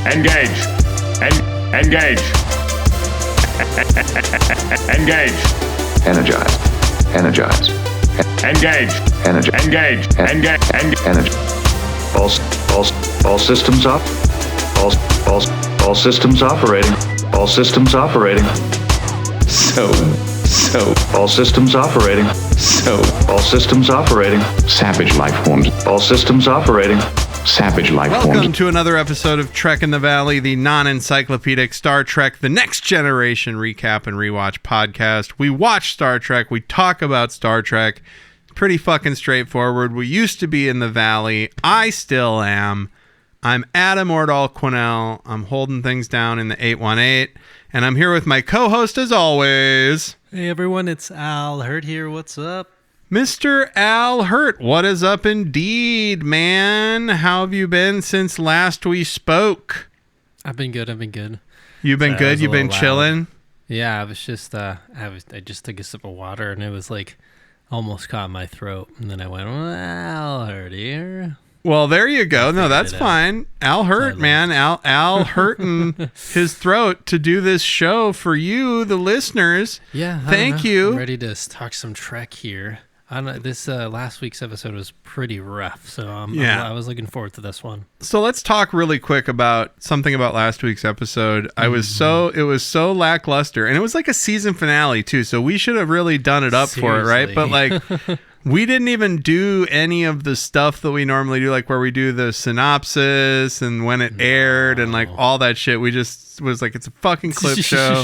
Engage. Engage. Engage. Energize. Energize. Engage. Engage. Engage. Energy. All systems up. All systems operating. All systems operating. So. All systems operating. All systems operating. Savage life forms. All systems operating. Savage life forms. Welcome to another episode of Trek in the Valley, the non-encyclopedic Star Trek The Next Generation recap and rewatch podcast. We watch Star Trek. We talk about Star Trek. Pretty fucking straightforward. We used to be in the Valley. I still am. I'm Adam Ordall Quinnell. I'm holding things down in the 818. And I'm here with my co-host as always. Hey everyone, it's Al Hirt here. What's up? Mr. Al Hirt. What is up indeed, man? How have you been since last we spoke? I've been good. You've been good? You've been chilling? Yeah, I was just I just took a sip of water and it was like almost caught my throat. And then I went, Al Hirt here. Well, there you go. No, that's fine. Al Hirt, man. Al hurting his throat to do this show for you, the listeners. Yeah. Thank you. I'm ready to talk some Trek here. I don't know, this last week's episode was pretty rough, so I was looking forward to this one. So let's talk really quick about something about last week's episode. It was so lackluster, and it was like a season finale too. So we should have really done it up for it, right? But like, we didn't even do any of the stuff that we normally do, like where we do the synopsis and when it aired and like all that shit. We just was like, it's a fucking clip show.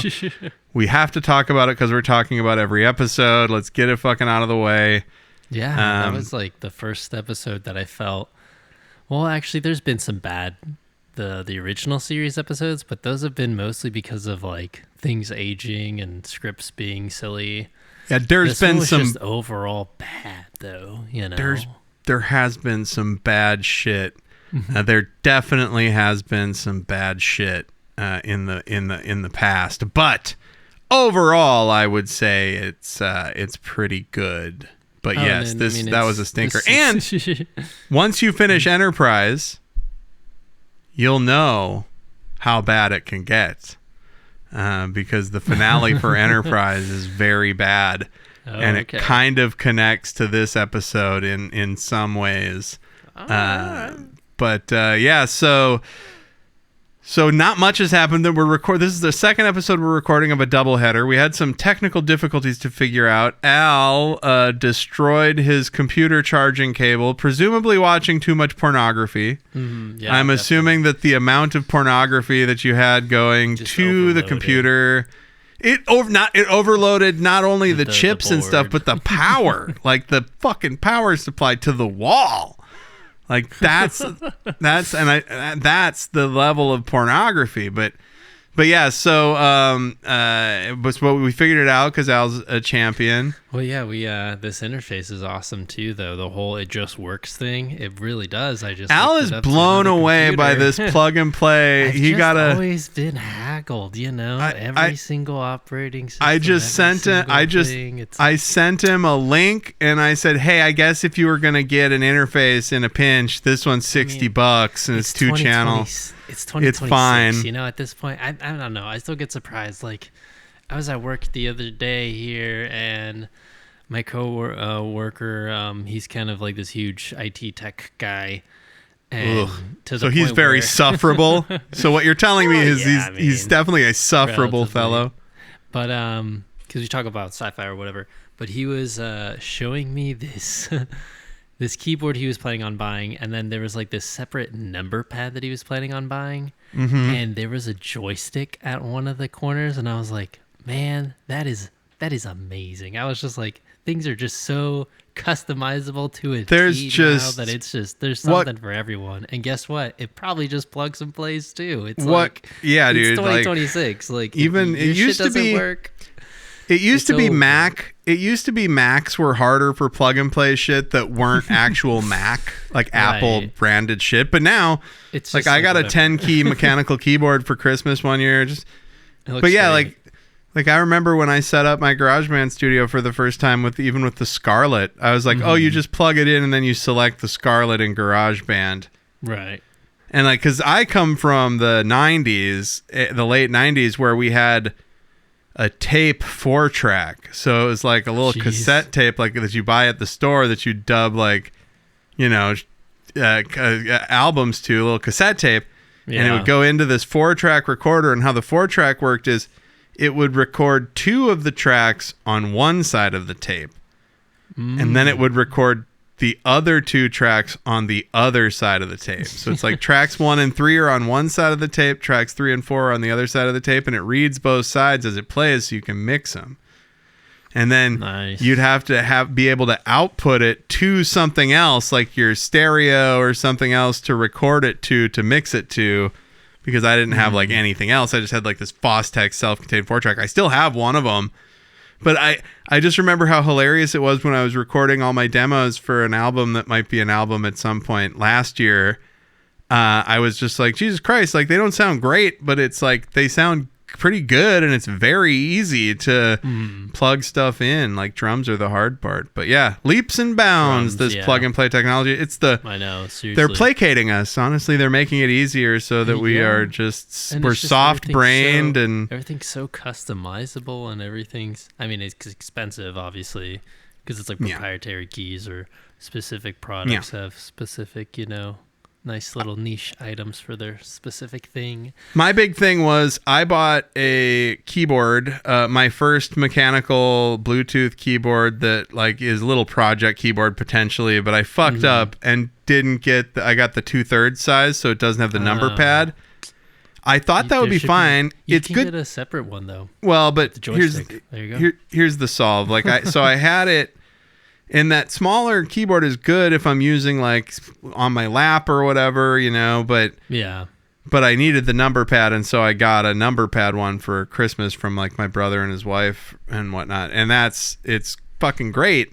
We have to talk about it because we're talking about every episode. Let's get it fucking out of the way. Yeah, that was like the first episode that I felt. Well, actually, there's been some bad the original series episodes, but those have been mostly because of like things aging and scripts being silly. Yeah, there's been some just overall bad though. You know, there has been some bad shit. There definitely has been some bad shit in the past, but overall, I would say it's pretty good. But yes, that was a stinker. And once you finish Enterprise, you'll know how bad it can get. Because the finale for Enterprise is very bad. And it kind of connects to this episode in some ways. But yeah, so not much has happened. This is the second episode we're recording of a doubleheader. We had some technical difficulties to figure out. Al destroyed his computer charging cable, presumably watching too much pornography. Yeah, I'm assuming that the amount of pornography that you had going just to the computer, it overloaded not only the chips and stuff, but the power, like the fucking power supply to the wall. Like that's the level of pornography, but yeah. So we figured it out because Al's a champion. Well, yeah, this interface is awesome too, though. The whole "it just works" thing, it really does. Al is blown away by this plug and play. I've always been haggled, you know. Every single operating system. I sent him a link and I said, "Hey, I guess if you were gonna get an interface in a pinch, this one's $60 and it's 2 channels. It's 2026. It's fine." You know, at this point, I don't know. I still get surprised. Like, I was at work the other day here, and my co-worker, he's kind of like this huge IT tech guy. And so he's very sufferable. So what you're telling me is he's definitely a sufferable fellow. But because we talk about sci-fi or whatever, but he was showing me this this keyboard he was planning on buying, and then there was like this separate number pad that he was planning on buying, and there was a joystick at one of the corners, and I was like, man, that is amazing. I was just like, things are just so customizable to it. There's something for everyone. And guess what? It probably just plugs and plays too. It's like, yeah, dude. It's 2026. Like, even it used to be work. It used to be Mac. It used to be Macs were harder for plug and play shit that weren't actual Mac, like Apple branded shit. But now, it's like I got a 10-key mechanical keyboard for Christmas one year. But yeah, great. Like I remember when I set up my GarageBand studio for the first time with the Scarlett, I was like, oh, you just plug it in and then you select the Scarlett in GarageBand. Right. And like, cause I come from the 90s, the late 90s, where we had a tape 4-track. So it was like a little cassette tape like that you buy at the store that you dub like, you know, albums to, a little cassette tape. Yeah. And it would go into this 4-track recorder. And how the 4-track worked is it would record 2 of the tracks on one side of the tape. And then it would record the other 2 tracks on the other side of the tape. So it's like tracks 1 and 3 are on one side of the tape, tracks 3 and 4 are on the other side of the tape, and it reads both sides as it plays so you can mix them. And then you'd have to be able to output it to something else, like your stereo or something else to record it to mix it to, because I didn't have like anything else. I just had like this Fostex self-contained 4-track. I still have one of them. But I just remember how hilarious it was when I was recording all my demos for an album that might be an album at some point last year. I was just like, Jesus Christ, like they don't sound great, but it's like they sound pretty good, and it's very easy to plug stuff in. Like drums are the hard part. But yeah, leaps and bounds, this plug and play technology. It's I know, seriously. They're placating us. Honestly, they're making it easier so that we are we're soft brained, and everything's so customizable, and everything's, I mean, it's expensive obviously because it's like proprietary keys, or specific products have specific, you know, nice little niche items for their specific thing. My big thing was I bought a keyboard, my first mechanical Bluetooth keyboard that like is a little project keyboard potentially, but I fucked up and didn't get I got the 2/3 size, so it doesn't have the number pad. I thought that would be fine. It's good. Get a separate one though. Well, but there you go. Here's the solve. Like I had it. And that smaller keyboard is good if I'm using like on my lap or whatever, you know, but I needed the number pad, and so I got a number pad one for Christmas from like my brother and his wife and whatnot. And it's fucking great.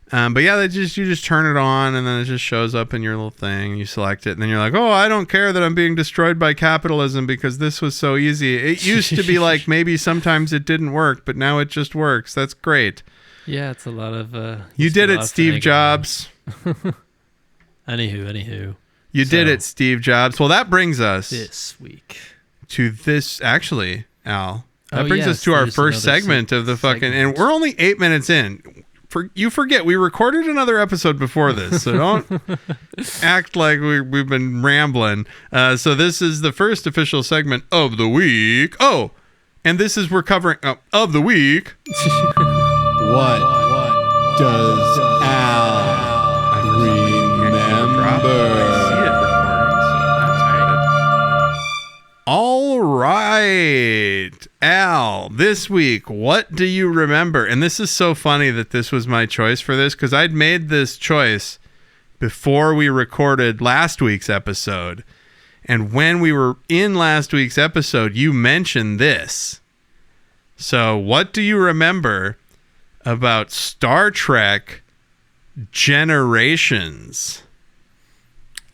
But yeah, you just turn it on, and then it just shows up in your little thing, and you select it, and then you're like, oh, I don't care that I'm being destroyed by capitalism because this was so easy. It used to be like maybe sometimes it didn't work, but now it just works. That's great. Yeah, it's a lot of... you did it, Steve Jobs. Anywho. You did it, Steve Jobs. Well, that brings us... this week. To this... Actually, Al. That brings us to our first segment of the fucking... And we're only 8 minutes in. You forget, we recorded another episode before this, so don't act like we've been rambling. So this is the first official segment of the week. Oh, and this is we're covering... of the week... What does Al remember? All right, Al, this week, what do you remember? And this is so funny that this was my choice for this, because I'd made this choice before we recorded last week's episode. And when we were in last week's episode, you mentioned this. So what do you remember about Star Trek Generations?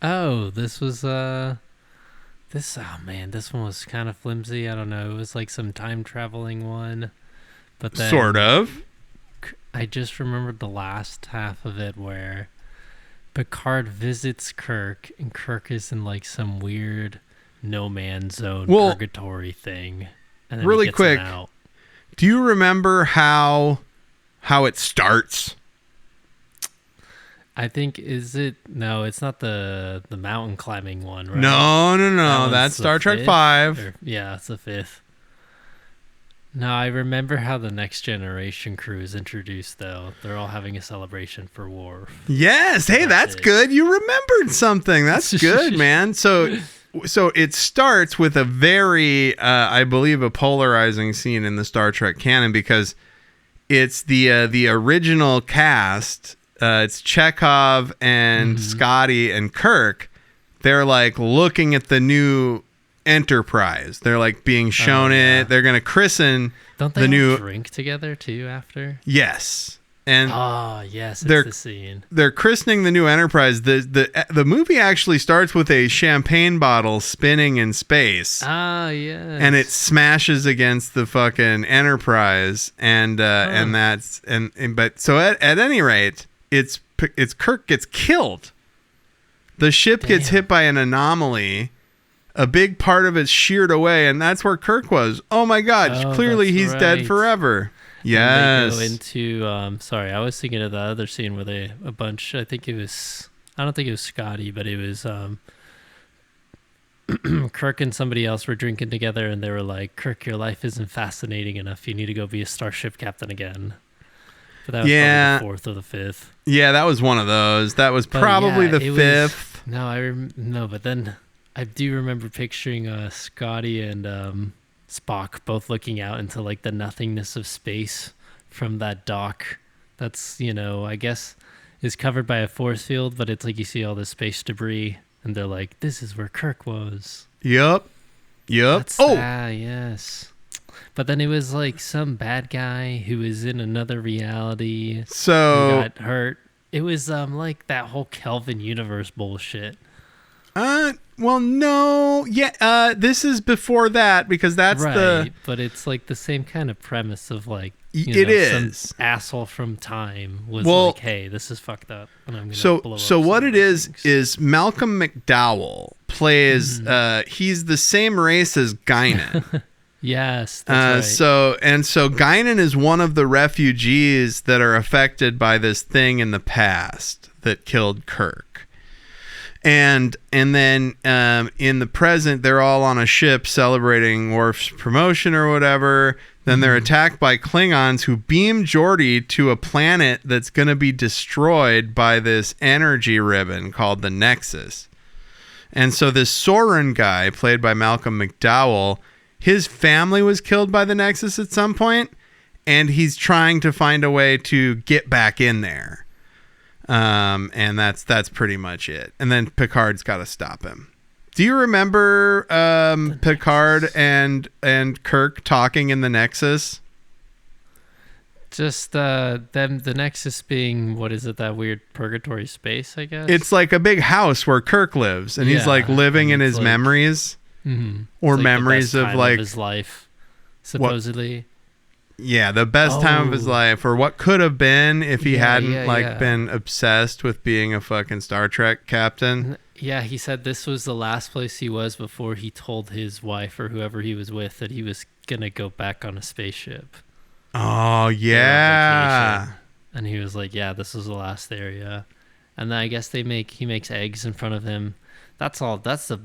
Oh, this was this one was kind of flimsy. I don't know. It was like some time traveling one, but then sort of. I just remembered the last half of it where Picard visits Kirk, and Kirk is in like some weird no man's zone purgatory thing. And then really he gets quick, him out. Do you remember how it starts? I think no, it's not the mountain climbing one, right? No. That's Star Trek 5. Yeah, it's the 5th. No, I remember how the Next Generation crew is introduced, though. They're all having a celebration for Worf. Yes. Hey, that's good. You remembered something. That's good, man. So it starts with a very, I believe, a polarizing scene in the Star Trek canon, because it's the original cast. It's Chekhov and Scotty and Kirk. They're like looking at the new Enterprise. They're like being shown it. They're gonna christen the new drink together too after. Yes. And yes, it's the scene. They're christening the new Enterprise. The movie actually starts with a champagne bottle spinning in space. Yes. And it smashes against the fucking Enterprise, and at any rate, it's Kirk gets killed The ship gets hit by an anomaly. A big part of it's sheared away, and that's where Kirk was. Oh my God! Clearly, he's dead forever. Yes. And they go into. Sorry, I was thinking of the other scene where a bunch. I think it was. I don't think it was Scotty, but it was. Kirk and somebody else were drinking together, and they were like, "Kirk, your life isn't fascinating enough. You need to go be a starship captain again." But that was probably the fourth or the fifth. Yeah, that was one of those. That was probably the fifth. No, but then. I do remember picturing Scotty and Spock both looking out into like the nothingness of space from that dock. That's, I guess is covered by a force field, but it's like you see all this space debris and they're like, this is where Kirk was. Yep. Yes. But then it was like some bad guy who was in another reality. So who got hurt. It was like that whole Kelvin universe bullshit. Well, no. Yeah, this is before that because that's right, but it's like the same kind of premise of like some asshole from time was like, hey, this is fucked up and I'm gonna blow up what it things. is Malcolm McDowell plays he's the same race as Guinan. Yes, that's right. So Guinan is one of the refugees that are affected by this thing in the past that killed Kirk. And then in the present, they're all on a ship celebrating Worf's promotion or whatever. Then they're attacked by Klingons who beam Geordi to a planet that's going to be destroyed by this energy ribbon called the Nexus. And so this Soren guy, played by Malcolm McDowell, his family was killed by the Nexus at some point, and he's trying to find a way to get back in there. And that's pretty much it. And then Picard's got to stop him. Do you remember Picard and Kirk talking in the Nexus? Just the Nexus being, what is it, that weird purgatory space, I guess? It's like a big house where Kirk lives, and he's like living in his memories. Mm-hmm. Or like memories the best of like of his life, supposedly. Yeah, the best time of his life, or what could have been if he hadn't been obsessed with being a fucking Star Trek captain. Yeah, he said this was the last place he was before he told his wife or whoever he was with that he was gonna go back on a spaceship. Oh yeah. And he was like, "Yeah, this is the last area." And then I guess he makes eggs in front of him. That's all. That's the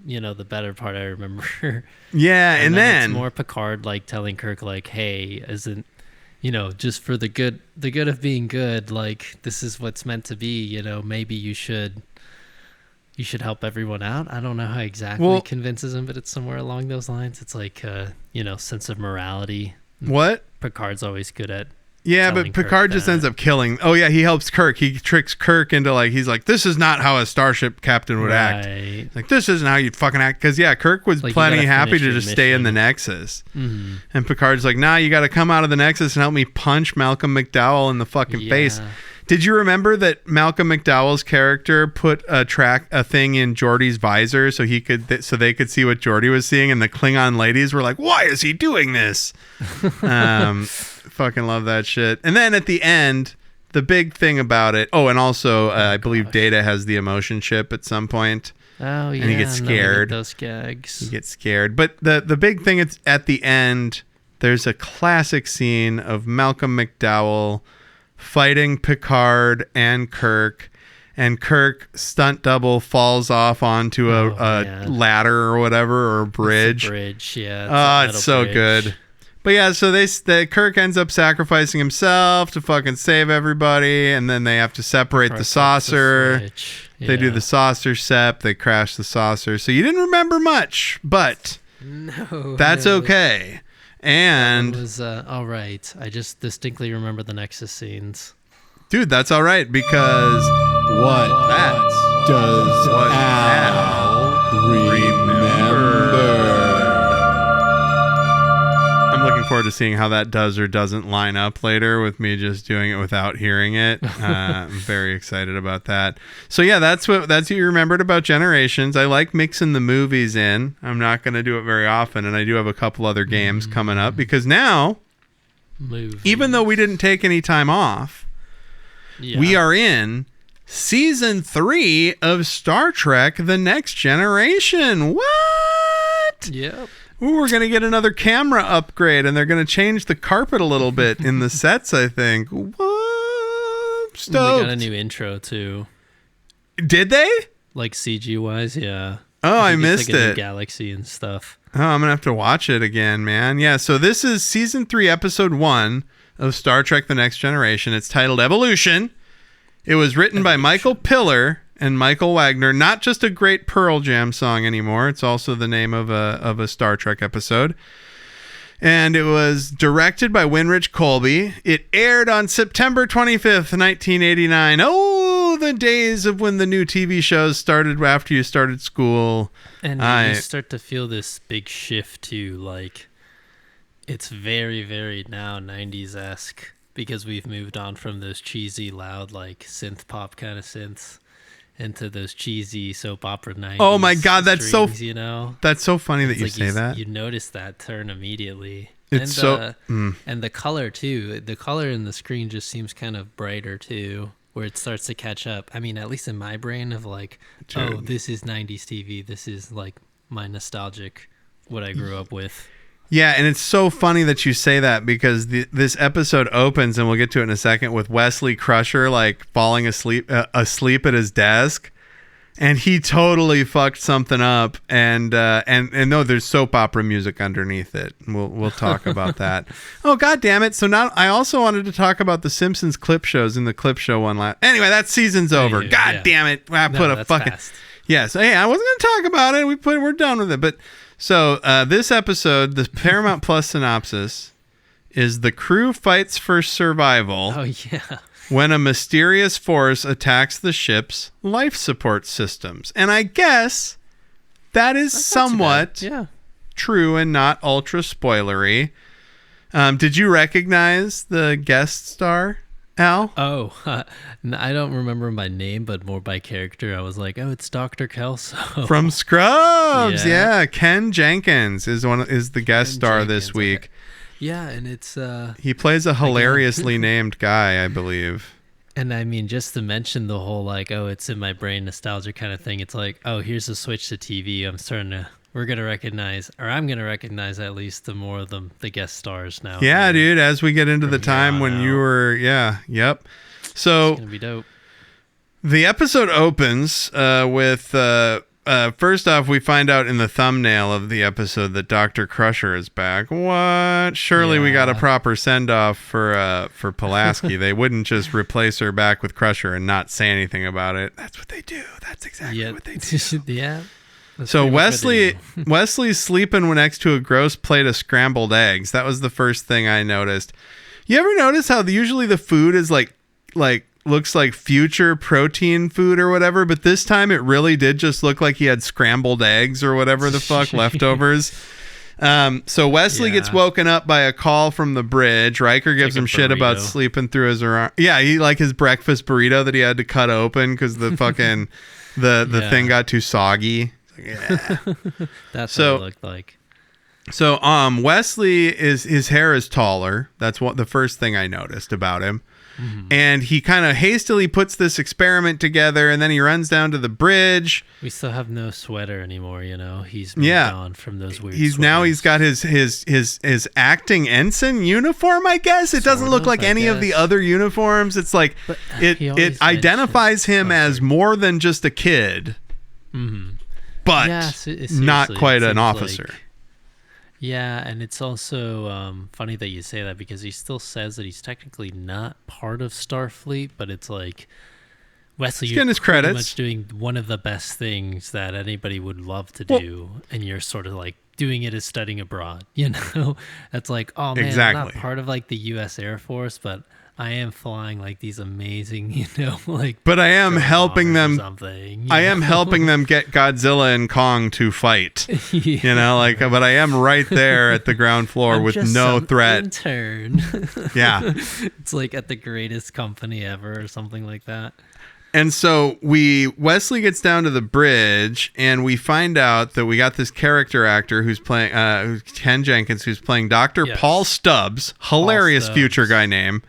the better part I remember. Yeah, and then it's more Picard like telling Kirk like, hey, isn't just for the good of being good, like this is what's meant to be, maybe you should help everyone out. I don't know how exactly convinces him, but it's somewhere along those lines. It's like sense of morality. What? Picard's always good at. Yeah, but Picard just ends up killing. Oh yeah, he helps Kirk. He tricks Kirk into he's like, this is not how a starship captain would act. Like, this isn't how you'd fucking act. Because yeah, Kirk was plenty happy to just stay in the Nexus. Mm-hmm. And Picard's like, nah, you got to come out of the Nexus and help me punch Malcolm McDowell in the fucking face. Did you remember that Malcolm McDowell's character put a thing in Geordi's visor so they could see what Geordi was seeing, and the Klingon ladies were like, why is he doing this? Fucking love that shit. And then at the end, the big thing about it. Oh, and also I believe Data has the emotion chip at some point. Oh yeah, and he gets scared. Those gags. He gets scared. But the big thing is at the end, there's a classic scene of Malcolm McDowell fighting Picard and Kirk. And Kirk, stunt double, falls off onto a ladder or whatever, or a bridge. It's a bridge, yeah. It's so good. But yeah, so Kirk ends up sacrificing himself to fucking save everybody, and then they have to separate the saucer. They do the saucer sep. They crash the saucer. So you didn't remember much, but that's okay. And it was all right. I just distinctly remember the Nexus scenes. Dude, that's all right because what does Al remember? I'm looking forward to seeing how that does or doesn't line up later with me just doing it without hearing it. I'm very excited about that. So yeah, that's what you remembered about Generations. I like mixing the movies in. I'm not going to do it very often, and I do have a couple other games coming up because now, even though we didn't take any time off, we are in Season 3 of Star Trek The Next Generation. What? Yep. Ooh, we're going to get another camera upgrade, and they're going to change the carpet a little bit in the sets, I think. What? Stoked. They got a new intro, too. Did they? Like CG-wise, yeah. Oh, I think missed it's like a new it. galaxy and stuff. Oh, I'm going to have to watch it again, man. Yeah, so this is Season 3, Episode 1 of Star Trek The Next Generation. It's titled Evolution. It was written by Michael Piller and Michael Wagner. Not just a great Pearl Jam song anymore. It's also the name of a Star Trek episode. And it was directed by Winrich Colby. It aired on September 25th, 1989. Oh, the days of when the new TV shows started after you started school. And you start to feel this big shift to, like, it's very, very now 90s-esque because we've moved on from those cheesy, loud, like, synth pop kind of synths into those cheesy soap opera 90s. Oh my God, that's strings, so you know? That's so funny that It's you like say that. You notice that turn immediately. It's and the color too. The color in the screen just seems kind of brighter too, where it starts to catch up. I mean, at least in my brain of like, oh, this is 90s TV. This is like my nostalgic, what I grew up with. Yeah, and it's so funny that you say that because this episode opens, and we'll get to it in a second, with Wesley Crusher like falling asleep at his desk, and he totally fucked something up, and no, there's soap opera music underneath it. We'll talk about that. Oh, God damn it! So now I also wanted to talk about the Simpsons clip shows in the clip show one last. Anyway, that season's over. God damn it! I put a fucking fast. Yeah. So hey, I wasn't gonna talk about it. We're done with it, but. So this episode, the Paramount Plus synopsis is the crew fights for survival Oh, yeah. when a mysterious force attacks the ship's life support systems. And I guess that is somewhat true and not ultra spoilery. Did you recognize the guest star, Al? Oh, I don't remember my name, but more by character. I was like, oh, it's Dr. Kelso. From Scrubs. Yeah. Yeah. Ken Jenkins is the guest star this week. Okay. Yeah, and it's... He plays a hilariously named guy, I believe. And I mean, just to mention the whole, like, oh, it's in my brain nostalgia kind of thing. It's like, oh, here's a switch to TV. We're going to recognize, or I'm going to recognize at least the more of the guest stars now. Yeah, dude, as we get into the time when you were, yep. So, It's going to be dope. The episode opens with, first off, we find out in the thumbnail of the episode that Dr. Crusher is back. What? Surely we got a proper send-off for Pulaski. They wouldn't just replace her back with Crusher and not say anything about it. That's what they do. That's exactly what they do. Yeah. So Wesley's sleeping next to a gross plate of scrambled eggs. That was the first thing I noticed. You ever notice how usually the food is like looks like future protein food or whatever, but this time it really did just look like he had scrambled eggs or whatever the fuck leftovers. So Wesley gets woken up by a call from the bridge. Riker gives him shit about sleeping through his he like his breakfast burrito that he had to cut open because the fucking the thing got too soggy. Yeah. That's what it looked like. So Wesley his hair is taller. That's what the first thing I noticed about him. Mm-hmm. And he kind of hastily puts this experiment together, and then he runs down to the bridge. We still have no sweater anymore, you know. He's moved on from those weird sweaters. Now he's got his acting ensign uniform, I guess. It doesn't look like any of the other uniforms. It's like it identifies him as more than just a kid. Mm-hmm. But not quite an officer. Yeah, and it's also funny that you say that because he still says that he's technically not part of Starfleet, but it's like, Wesley, you're pretty much doing one of the best things that anybody would love to do, and you're sort of like doing it as studying abroad, you know? That's like, oh man, I'm not part of like the U.S. Air Force, but I am flying like these amazing, you know, like. But I am helping them. I am helping them get Godzilla and Kong to fight. You know, like, but I am right there at the ground floor with no threat. Intern. Yeah, it's like at the greatest company ever or something like that. And so Wesley gets down to the bridge, and we find out that we got this character actor who's playing Ken Jenkins, who's playing Dr. Paul Stubbs, hilarious future guy name.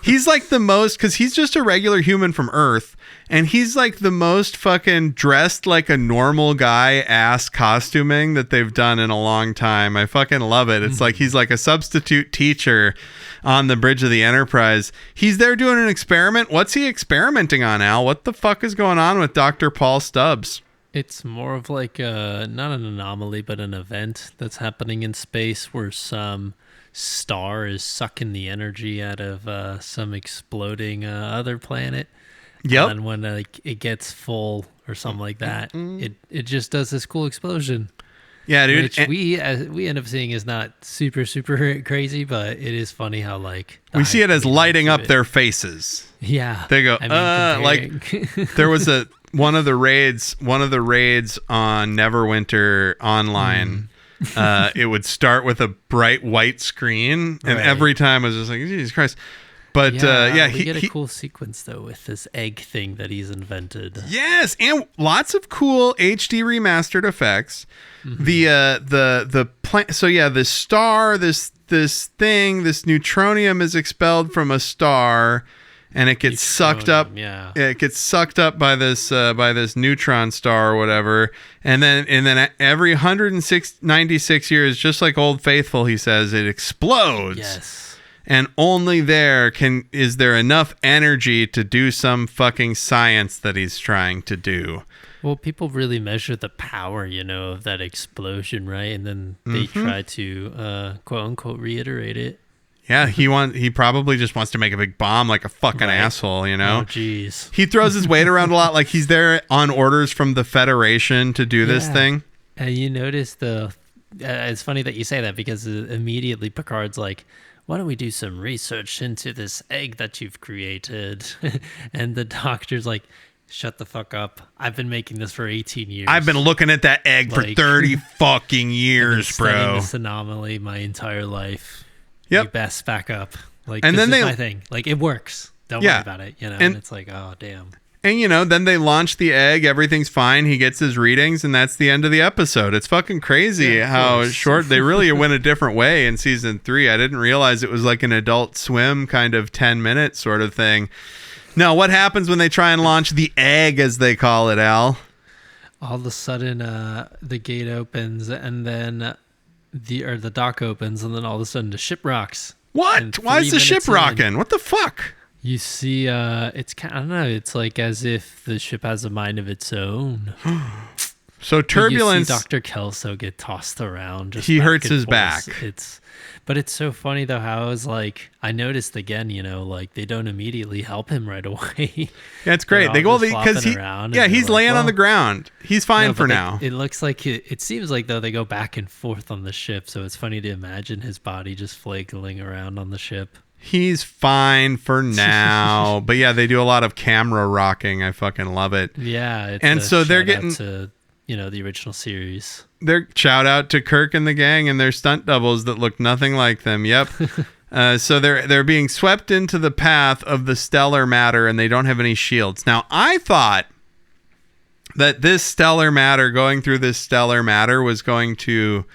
He's like the most, because he's just a regular human from Earth, and he's like the most fucking dressed like a normal guy ass costuming that they've done in a long time. I fucking love it. It's like he's like a substitute teacher on the bridge of the Enterprise. He's there doing an experiment. What's he experimenting on, Al? What the fuck is going on with Dr. Paul Stubbs? It's more of like not an anomaly, but an event that's happening in space where some star is sucking the energy out of some exploding other planet. Yep. And when it gets full or something like that, it just does this cool explosion. Yeah, dude. Which we end up seeing is not super, super crazy, but it is funny how like we see it as lighting up their faces. Yeah. They go, comparing- like there was one of the raids on Neverwinter Online. It would start with a bright white screen, and every time I was just like, Jesus Christ. But we get a cool sequence though with this egg thing that he's invented. Yes, and lots of cool HD remastered effects. The plant. So yeah, this star, this thing, this neutronium is expelled from a star, and it gets sucked up. Yeah, it gets sucked up by this neutron star or whatever, and then every 196 years, just like Old Faithful, he says it explodes. Yes. And only there is there enough energy to do some fucking science that he's trying to do. Well, people really measure the power, of that explosion, right? And then they try to quote unquote reiterate it. Yeah, he probably just wants to make a big bomb like a fucking asshole, Oh, jeez. He throws his weight around a lot, like he's there on orders from the Federation to do this thing. And you notice it's funny that you say that because immediately Picard's like, why don't we do some research into this egg that you've created? And the doctor's like, shut the fuck up. I've been making this for 18 years. I've been looking at that egg for 30 fucking years, bro. This anomaly my entire life. Yep. You best back up. Like, and this then is my thing. Like, it works. Don't worry about it. And it's like, oh, damn. And, then they launch the egg. Everything's fine. He gets his readings, and that's the end of the episode. It's fucking crazy how short. They really went a different way in season 3. I didn't realize it was like an Adult Swim kind of 10-minute sort of thing. Now, what happens when they try and launch the egg, as they call it, Al? All of a sudden, the gate opens, and then the dock opens, and then all of a sudden the ship rocks. What? Why is the ship rocking? What the fuck? You see, it's kind of, I don't know, it's like as if the ship has a mind of its own. So turbulence. You see Dr. Kelso get tossed around. He hurts his back. But it's so funny though how I noticed again, like they don't immediately help him right away. Yeah, it's great. They go because he's laying on the ground. He's fine for now. It looks like it seems like though they go back and forth on the ship, so it's funny to imagine his body just flakeling around on the ship. He's fine for now. But yeah, they do a lot of camera rocking. I fucking love it. Yeah. And so they're getting to, the original series. Their shout out to Kirk and the gang and their stunt doubles that look nothing like them. Yep. So they're being swept into the path of the stellar matter, and they don't have any shields. Now, I thought that this stellar matter, going through this stellar matter, was going to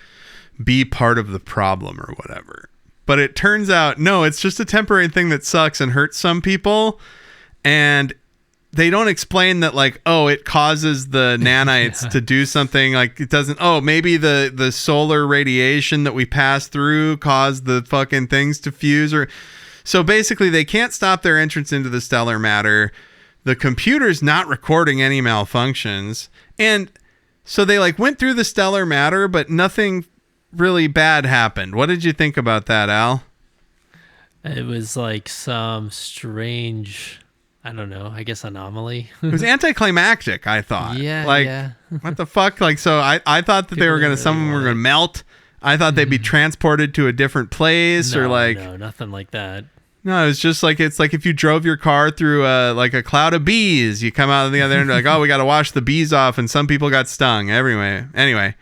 be part of the problem or whatever. But it turns out, no, it's just a temporary thing that sucks and hurts some people. And they don't explain that, like, oh, it causes the nanites to do something. Like, it doesn't, maybe the solar radiation that we pass through caused the fucking things to fuse. So basically, they can't stop their entrance into the stellar matter. The computer's not recording any malfunctions. And so they, like, went through the stellar matter, but nothing really bad happened. What did you think about that, Al? It was like some strange, I don't know, I guess anomaly. It was anticlimactic, I thought. Yeah, like, yeah. What the fuck? Like, so I thought that some of them were going to melt. I thought they'd be transported to a different place No, or nothing like that. No, it's just like, it's like if you drove your car through like a cloud of bees, you come out on the other end like, oh, we got to wash the bees off, and some people got stung. Anyway.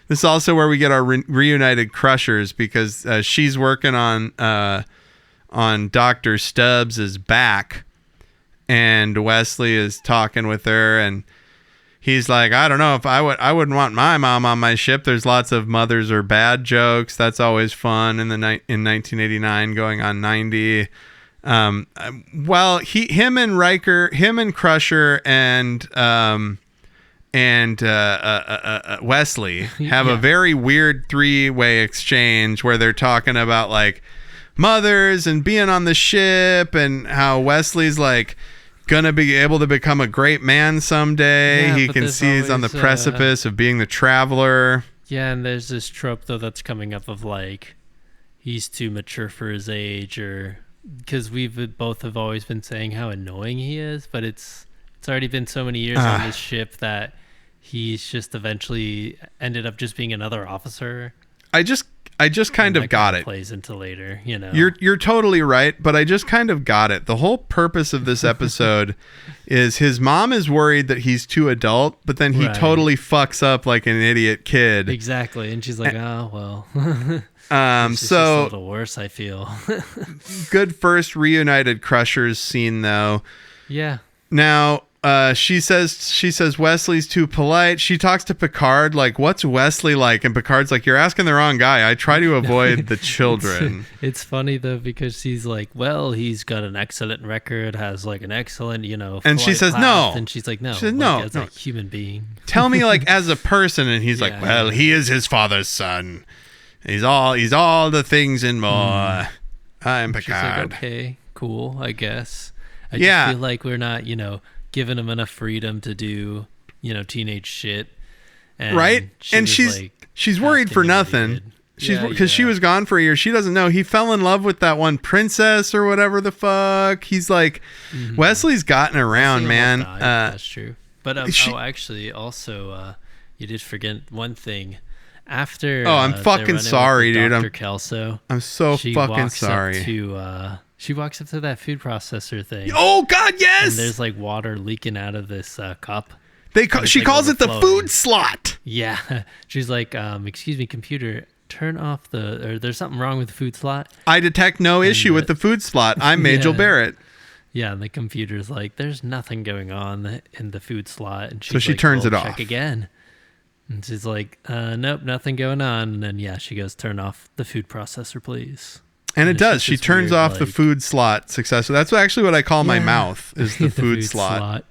This is also where we get our reunited Crushers, because she's working on Dr. Stubbs' back, and Wesley is talking with her, and he's like, I don't know if I wouldn't want my mom on my ship. There's lots of mothers are bad jokes. That's always fun in 1989 going on 90. Well, him and Crusher and Wesley have a very weird three-way exchange where they're talking about like mothers and being on the ship and how Wesley's like gonna be able to become a great man someday. He can see he's on the precipice of being the traveler. Yeah, and there's this trope though that's coming up of like he's too mature for his age, or because both have always been saying how annoying he is, but it's already been so many years on this ship that he's just eventually ended up just being another officer. I just kind of got it. Plays into later, you know. You're totally right, but I just kind of got it. The whole purpose of this episode is his mom is worried that he's too adult, but then he totally fucks up like an idiot kid. Exactly, and she's like, "Oh well." It's just a little worse, I feel. Good first reunited Crushers scene though. Yeah. Now, she says Wesley's too polite. She talks to Picard like, "What's Wesley like?" And Picard's like, "You're asking the wrong guy. I try to avoid the children." It's funny though because she's like, "Well, he's got an excellent record, has like an excellent, And she says, "No." And she's like, "No." She says, "No, as a human being. Tell me like as a person." And he's like, "Well, he is his father's son. He's all the things and more." I'm Picard. She's like, "Okay, cool, I guess." I just feel like we're not, giving him enough freedom to do, teenage shit. And right? And she's worried for nothing. Because she was gone for a year. She doesn't know. He fell in love with that one princess or whatever the fuck. He's like, Wesley's gotten around, man. That's true. But actually, also, you did forget one thing. After I'm fucking sorry, dude. Dr. Kelso, I'm so fucking sorry. She walks up to that food processor thing. Oh God, yes! And there's like water leaking out of this cup. She calls it the food slot. Yeah, she's like, "Excuse me, computer, turn off or there's something wrong with the food slot." I detect no issue with the food slot. I'm Majel Barrett. Yeah, and the computer's like, "There's nothing going on in the food slot," and so she turns it off. Check again. And she's like, "Nope, nothing going on." And then she goes, "Turn off the food processor, please." And it does. She turns off the food slot successfully. That's actually what I call my mouth is the food slot.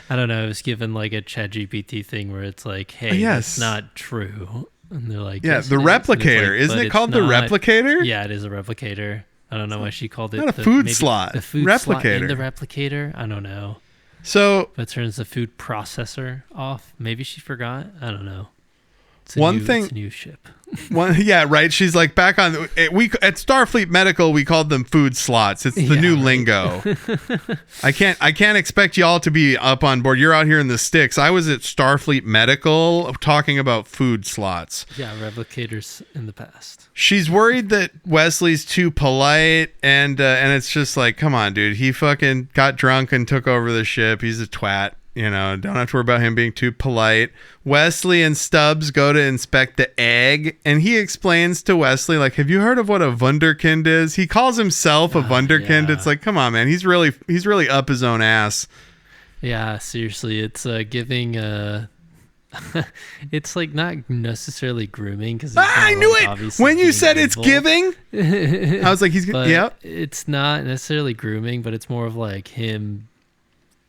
I don't know. It was given like a ChatGPT thing where it's like, "Hey, that's not true." And they're like, "Yeah, the replicator. Isn't it called the replicator?" Yeah, it is a replicator. I don't know why she called it not a food slot. The food replicator. Slot in the replicator. I don't know. So but turns the food processor off. Maybe she forgot. I don't know. It's a new ship. She's like back on. We at Starfleet Medical we called them food slots. It's the new lingo. I can't expect y'all to be up on board. You're out here in the sticks. I was at Starfleet Medical talking about food slots. Yeah, replicators in the past. She's worried that Wesley's too polite, and it's just like, come on, dude. He fucking got drunk and took over the ship. He's a twat. Don't have to worry about him being too polite. Wesley and Stubbs go to inspect the egg, and he explains to Wesley, like, have you heard of what a wunderkind is? He calls himself a wunderkind. Yeah. It's like, come on, man. He's really up his own ass. Yeah, seriously. It's giving it's like not necessarily grooming because I knew it when you said evil. It's giving. I was like, yep. It's not necessarily grooming, but it's more of like him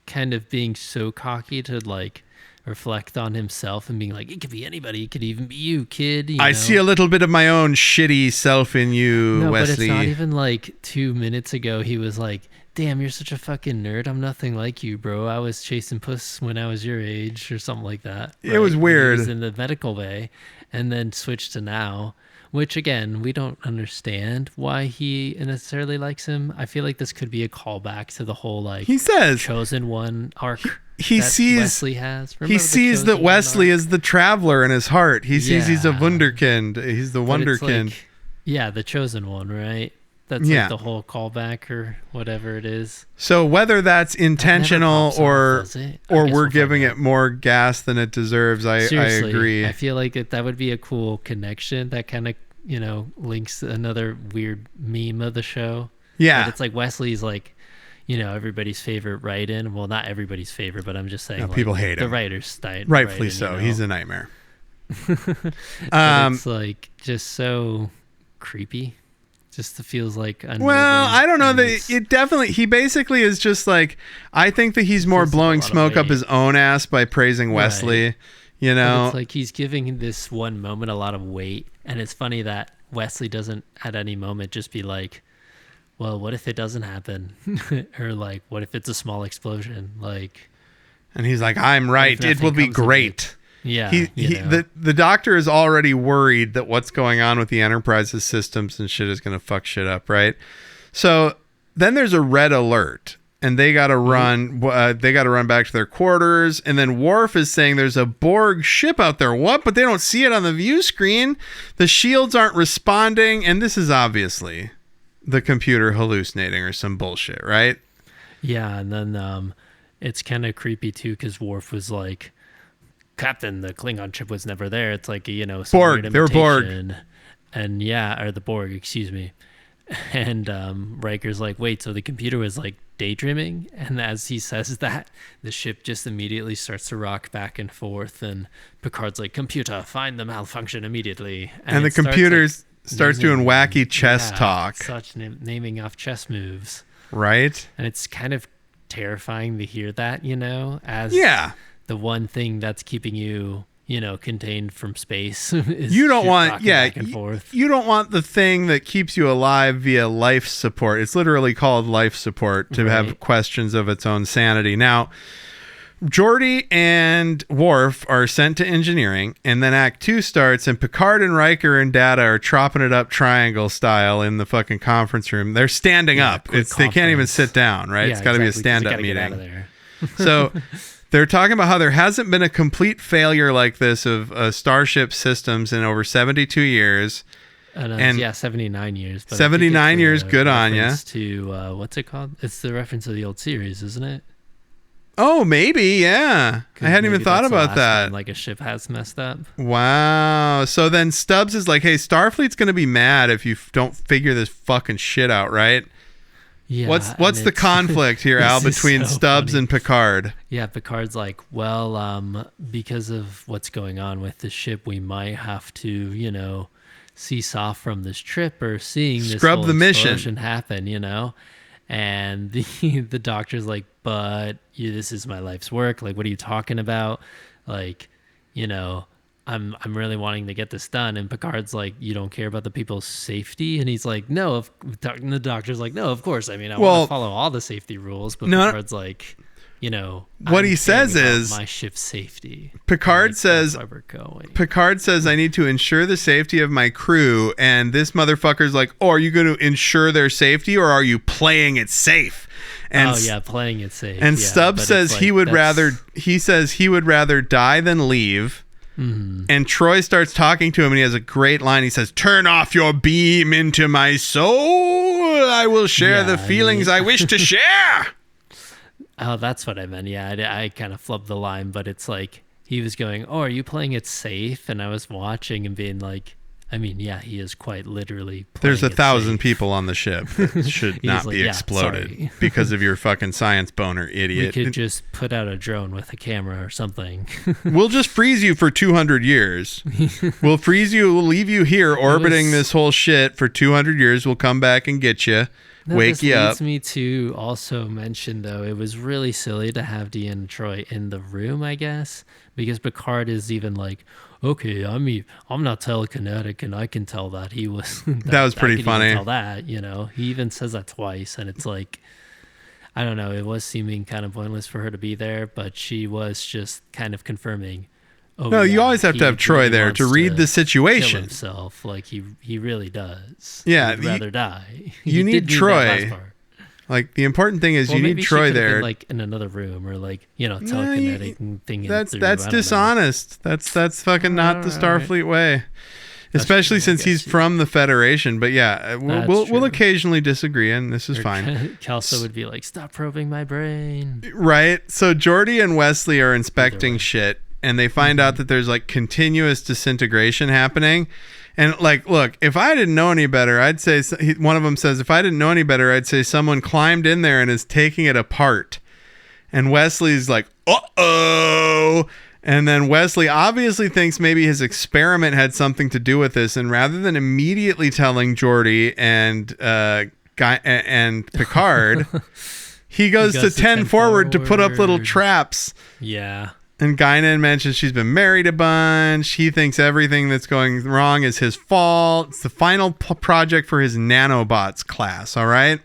kind of being so cocky to like reflect on himself and being like, it could be anybody, it could even be you, kid. I see a little bit of my own shitty self in you, Wesley. But it's not even like 2 minutes ago he was like, damn, you're such a fucking nerd. I'm nothing like you, bro. I was chasing puss when I was your age or something like that. Right? It was weird. He was in the medical bay and then switched to now, which again, we don't understand why he necessarily likes him. I feel like this could be a callback to the whole like he says Chosen One arc. He sees Wesley has. He sees that Wesley is the traveler in his heart. He sees he's a wunderkind. He's the wunderkind. Like, yeah, the Chosen One, right? That's like the whole callback or whatever it is. So whether that's intentional or we're giving it more gas than it deserves, I agree. I feel like that would be a cool connection that kind of, links another weird meme of the show. Yeah. But it's like Wesley's like, everybody's favorite write-in. Well, not everybody's favorite, but I'm just saying people hate him. The writer's style. Rightfully so. He's a nightmare. It's like just so creepy. Just feels like unnerving. Well, I don't know and that it definitely. He basically is just like. I think that he's more Feels like a blowing lot of smoke up weight. his own ass by praising Wesley. Right. You But know, it's like he's giving this one moment a lot of weight, and it's funny that Wesley doesn't at any moment just be like, well, what if it doesn't happen? Or like, what if it's a small explosion? Like, and he's like, "I'm right. It will be comes of it?" great." yeah, The doctor is already worried that what's going on with the Enterprise's systems and shit is going to fuck shit up, right? So then there's a red alert, and they got to run. They got to run back to their quarters, and then Worf is saying there's a Borg ship out there. What? But they don't see it on the view screen. The shields aren't responding, and this is obviously the computer hallucinating or some bullshit, right? yeah, and then it's kind of creepy too because Worf was like, Captain, the Klingon ship was never there. It's like, some Borg. weird They were Borg. imitation. And or the Borg, excuse me. And Riker's like, wait, so the computer was like daydreaming? And as he says that, the ship just immediately starts to rock back and forth. And Picard's like, computer, find the malfunction immediately. And the it starts, computer like, starts doing wacky chess yeah, talk, Such naming off chess moves. right? And it's kind of terrifying to hear that, as Yeah. the one thing that's keeping you, contained from space. Is You don't shit want, rocking yeah, back and forth. you don't want the thing that keeps you alive via life support. It's literally called life support to have Right. questions of its own sanity. Now, Geordi and Worf are sent to engineering, and then Act 2 starts, and Picard and Riker and Data are chopping it up triangle style in the fucking conference room. They're standing up. quick They can't even conference. sit down, right? Yeah, It's got to be a exactly, 'cause they stand-up gotta get out of meeting. there. So they're talking about how there hasn't been a complete failure like this of Starship systems in over 72 years. And 79 years. But I think 79 it's years, a good on ya. reference To what's it called? It's the reference to the old series, isn't it? Oh, maybe, yeah. 'Cause I hadn't even maybe thought that's the about last that. time, like a ship has messed up. Wow. So then Stubbs is like, hey, Starfleet's going to be mad if you don't figure this fucking shit out, right? Yeah. What's and the it's- conflict here, Al, this is between so Stubbs funny. and Picard? Yeah, Picard's like, well, because of what's going on with the ship, we might have to, cease off from this trip or seeing this Scrub whole the mission. explosion happen, And the doctor's like, but this is my life's work. Like, what are you talking about? Like, I'm really wanting to get this done. And Picard's like, you don't care about the people's safety? And he's like, no. And the doctor's like, no, of course. I mean, I want to follow all the safety rules. But No. Picard's like, What I'm he says caring about is- my ship's safety. Picard Like, says- that's why we're going. Picard says, I need to ensure the safety of my crew. And this motherfucker's like, oh, are you going to ensure their safety or are you playing it safe? And Oh yeah, playing it safe. And yeah, Stubbs but says it's he like, would that's- rather die than leave. Mm-hmm. And Troy starts talking to him and he has a great line. He says, turn off your beam into my soul. I will share the feelings I wish to share. Oh, that's what I meant. Yeah, I kind of flubbed the line, but it's like he was going, "Oh, are you playing it safe?" And I was watching and being like, I mean, yeah, he is quite literally playing There's it 1,000 safe. people on the ship that should He's not like, be "Yeah, exploded sorry." because of your fucking science boner, We idiot. could just put out a drone with a camera or something. We'll just freeze you for 200 years. We'll freeze you. We'll leave you here orbiting this whole shit for 200 years. We'll come back and get you, wake you up. Leads me to also mention, though, it was really silly to have Deanna Troy in the room, I guess, because Picard is even like, okay, I'm not telekinetic, and I can tell that he was. That was pretty I can funny. even tell that, he even says that twice, and it's like, I don't know. It was seeming kind of pointless for her to be there, but she was just kind of confirming. Oh, No, you yeah, always have to he have Troy really there wants to read the kill situation. himself, like he really does. Yeah, He'd rather die. you He need did mean that Troy. last part. Like, the important thing is Well, you maybe need she Troy could've been, there. like in another room or like telekinetic thing. That's through, I don't know. dishonest. That's fucking not the Starfleet way. Especially true, I since he's guess. from the Federation. But yeah, That's we'll true. occasionally disagree, and this is Or fine. Kelso would be like, "Stop probing my brain." Right? So Geordi and Wesley are inspecting way. shit, and they find out that there's like continuous disintegration happening. And like, look, if I didn't know any better, I'd say, one of them says, if I didn't know any better, I'd say someone climbed in there and is taking it apart. And Wesley's like, uh-oh. And then Wesley obviously thinks maybe his experiment had something to do with this, and rather than immediately telling Geordi and Picard, he goes to 10 forward to put up little traps. Yeah. And Guinan mentions she's been married a bunch. He thinks everything that's going wrong is his fault. It's the final project for his nanobots class, all right?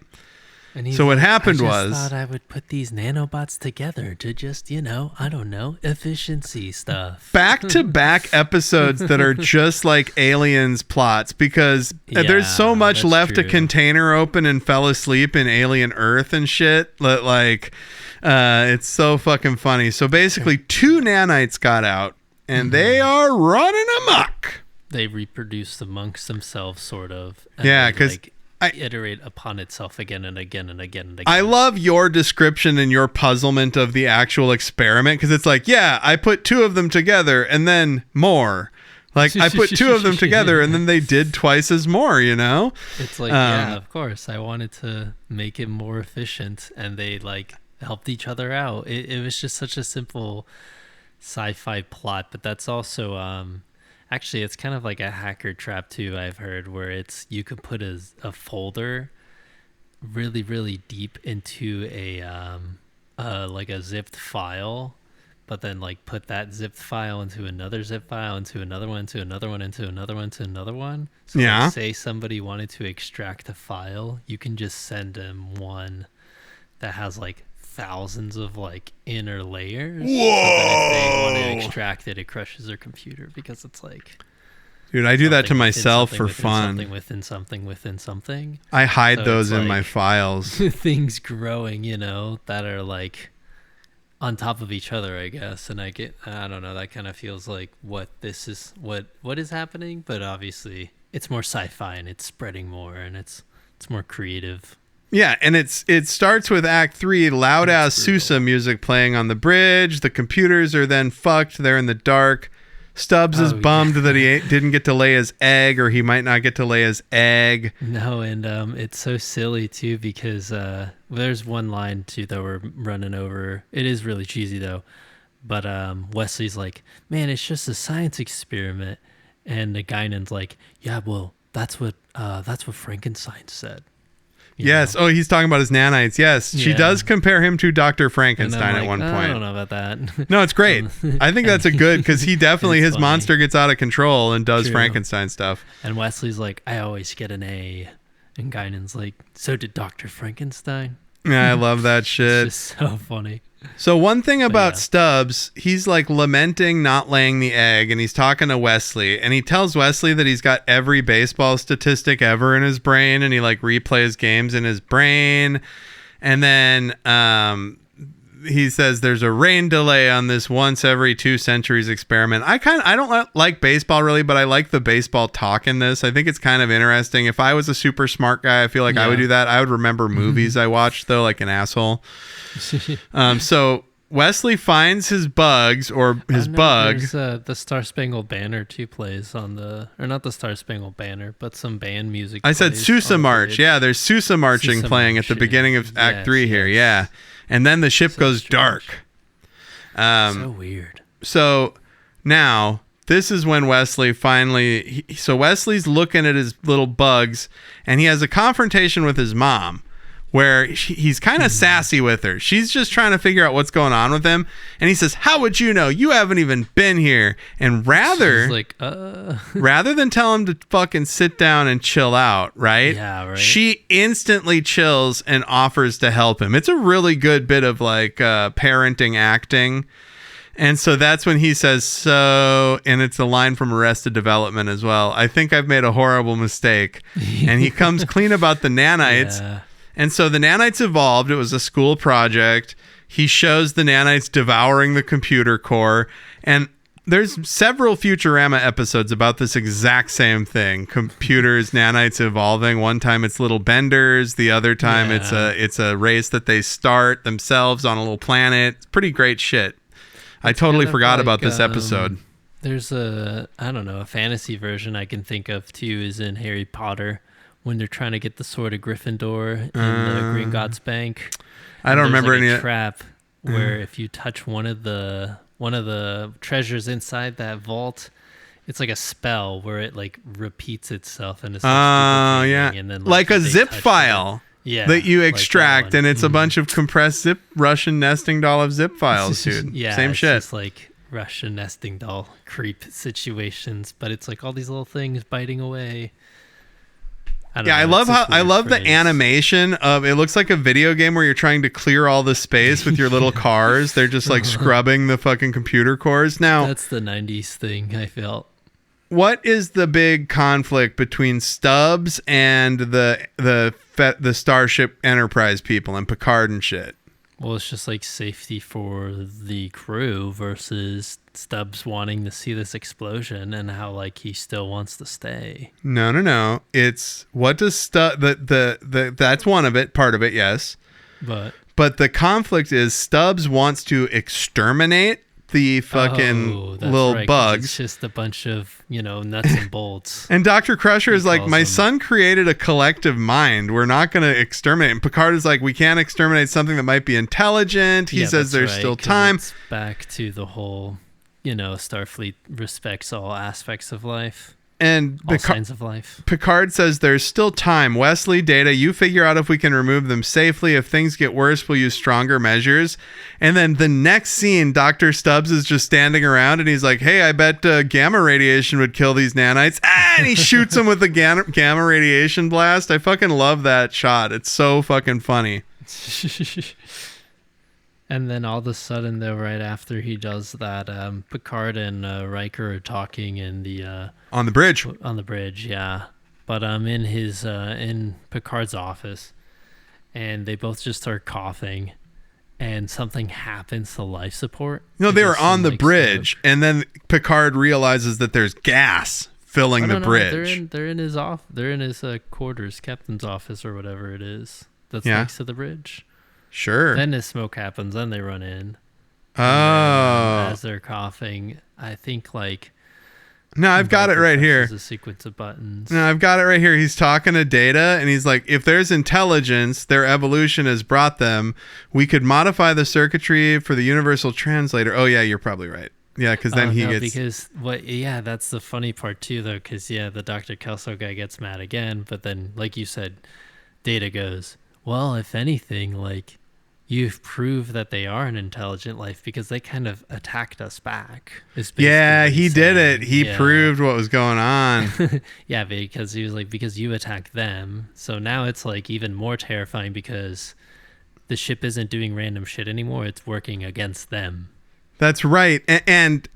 And so what happened I was... thought I would put these nanobots together to just, I don't know, efficiency stuff. Back-to-back episodes that are just like Aliens plots, because there's so much left a container open and fell asleep in Alien Earth and shit. Like, it's so fucking funny. So basically, 2 nanites got out, and they are running amok. They reproduce amongst themselves, sort of. Yeah, because... iterate upon itself again and again and again and again. I love your description and your puzzlement of the actual experiment, because it's like, yeah, I put 2 of them together and then more. Like, I put 2 of them together and then they did twice as more, It's like, yeah, of course. I wanted to make it more efficient, and they, like, helped each other out. It was just such a simple sci-fi plot, but that's also... Actually, it's kind of like a hacker trap too, I've heard, where you could put a folder really, really deep into a like a zipped file, but then like put that zipped file into another zip file, into another one, into another one, into another one, into another one. So like, say somebody wanted to extract a file, you can just send them one that has like thousands of like inner layers. Whoa! So that if they want to extract it, it crushes their computer, because it's like, dude, I do that to myself for fun. Something within something within something. I hide those in my files. Things growing, that are like on top of each other, I guess. And I don't know, that kind of feels like what is happening, but obviously it's more sci-fi and it's spreading more and it's more creative. Yeah, and it starts with Act 3, loud-ass Sousa music playing on the bridge. The computers are then fucked. They're in the dark. Stubbs is bummed that he didn't get to lay his egg, or he might not get to lay his egg. No, and it's so silly, too, because there's one line, too, that we're running over. It is really cheesy, though. But Wesley's like, man, it's just a science experiment. And the Guinan's like, yeah, well, that's what Frankenstein said. Yes. Oh, he's talking about his nanites. Yes. She does compare him to Dr. Frankenstein at one point. I don't know about that. No, it's great. I think that's a good, because he definitely, his monster gets out of control and does Frankenstein stuff. And Wesley's like, I always get an A. And Guinan's like, so did Dr. Frankenstein. Yeah, I love that shit. It's just so funny. So one thing about Stubbs, he's like lamenting not laying the egg, and he's talking to Wesley, and he tells Wesley that he's got every baseball statistic ever in his brain, and he like replays games in his brain. And then he says there's a rain delay on this once every 2 centuries experiment. I don't like baseball really, but I like the baseball talk in this. I think it's kind of interesting. If I was a super smart guy, I feel like I would do that. I would remember movies I watched though, like an asshole. So Wesley finds his bugs, or his bug. There's the Star Spangled Banner 2 plays on or not the Star Spangled Banner, but some band music. I said Sousa March. Yeah, there's Sousa marching playing at the beginning of Act 3 here. Yeah. And then the ship goes dark. So weird. So now this is when Wesley finally... So Wesley's looking at his little bugs, and he has a confrontation with his mom, where he's kind of sassy with her. She's just trying to figure out what's going on with him. And he says, how would you know? You haven't even been here. And rather than tell him to fucking sit down and chill out, right? Yeah, right. She instantly chills and offers to help him. It's a really good bit of like parenting acting. And so that's when he says, and it's a line from Arrested Development as well, I think I've made a horrible mistake. And he comes clean about the nanites. Yeah. And so the nanites evolved. It was a school project. He shows the nanites devouring the computer core. And there's several Futurama episodes about this exact same thing. Computers, nanites evolving. One time it's little benders. The other time it's a race that they start themselves on a little planet. It's pretty great shit. I totally forgot about this episode. There's a fantasy version I can think of too, is in Harry Potter, when they're trying to get the sword of Gryffindor in the Green God's Bank. I don't remember any trap where if you touch one of the one of the treasures inside that vault, it's like a spell where it like repeats itself and it's yeah, and then like a they zip touch file. Yeah, that you like that extract, one. and it's a bunch of compressed Russian nesting doll of zip files, dude. Yeah, same it's shit. just like Russian nesting doll creep situations, but it's like all these little things biting away. I love the animation of it. Looks like a video game where you're trying to clear all the space with your little cars. They're just like scrubbing the fucking computer cores. Now that's the 90s thing, I felt. What is the big conflict between Stubbs and the Starship Enterprise people and Picard and shit? Well, it's just like safety for the crew versus Stubbs wanting to see this explosion and how like he still wants to stay. No. It's what does that's one of it, part of it, yes. But the conflict is Stubbs wants to exterminate the fucking little bugs. It's just a bunch of, nuts and bolts. And Dr. Crusher is like, my son created a collective mind. We're not going to exterminate. And Picard is like, we can't exterminate something that might be intelligent. He says there's still time. It's back to the whole, Starfleet respects all aspects of life. And all signs of life. Picard says there's still time. Wesley, Data, you figure out if we can remove them safely. If things get worse, we'll use stronger measures. And then the next scene, Dr. Stubbs is just standing around and he's like, hey, I bet gamma radiation would kill these nanites. And he shoots them with the gamma radiation blast. I fucking love that shot. It's so fucking funny. And then all of a sudden, though, right after he does that, Picard and Riker are talking in the on the bridge. On the bridge, yeah. But in his in Picard's office, and they both just start coughing, and something happens to life support. No, they were on the bridge, and then Picard realizes that there's gas filling the bridge. They're in his They're in his quarters, captain's office or whatever it is. That's next to the bridge. Sure. Then the smoke happens, then they run in. As they're coughing, I think like... No, I've got it right here. A sequence of buttons. No, I've got it right here. He's talking to Data, and he's like, if there's intelligence, their evolution has brought them, we could modify the circuitry for the universal translator. Oh, yeah, you're probably right. Yeah, because then that's the funny part, too, though, because, the Dr. Kelso guy gets mad again, but then, like you said, Data goes, well, if anything, like... You've proved that they are an intelligent life because they kind of attacked us back. Yeah, he did it. He proved what was going on. Yeah, because he was like, because you attacked them. So now it's like even more terrifying because the ship isn't doing random shit anymore. It's working against them. That's right. And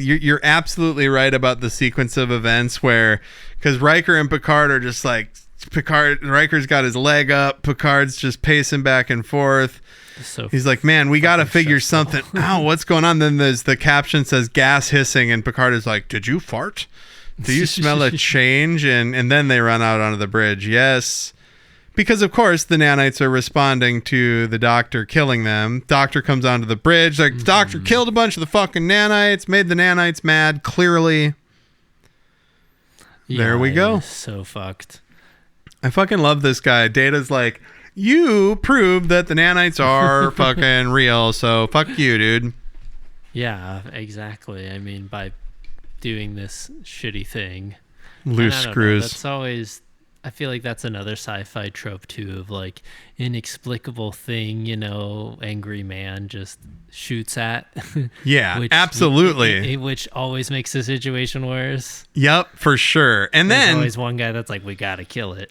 you're absolutely right about the sequence of events where, because Riker and Picard are just like, Riker's got his leg up. Picard's just pacing back and forth. He's like, man, we got to figure something out. What's going on? Then there's the caption says gas hissing, and Picard is like, did you fart? Do you smell a change? And then they run out onto the bridge. Yes. Because, of course, the nanites are responding to the doctor killing them. Doctor comes onto the bridge. Like, the doctor killed a bunch of the fucking nanites, made the nanites mad, clearly. There we go. So fucked. I fucking love this guy. Data's like, you proved that the nanites are fucking real, so fuck you, dude. Yeah, exactly. I mean, by doing this shitty thing. Loose screws. That's always... I feel like that's another sci-fi trope, too, of like inexplicable thing, angry man just shoots at. Yeah, absolutely. Which always makes the situation worse. Yep, for sure. And there's then... always one guy that's like, we gotta kill it.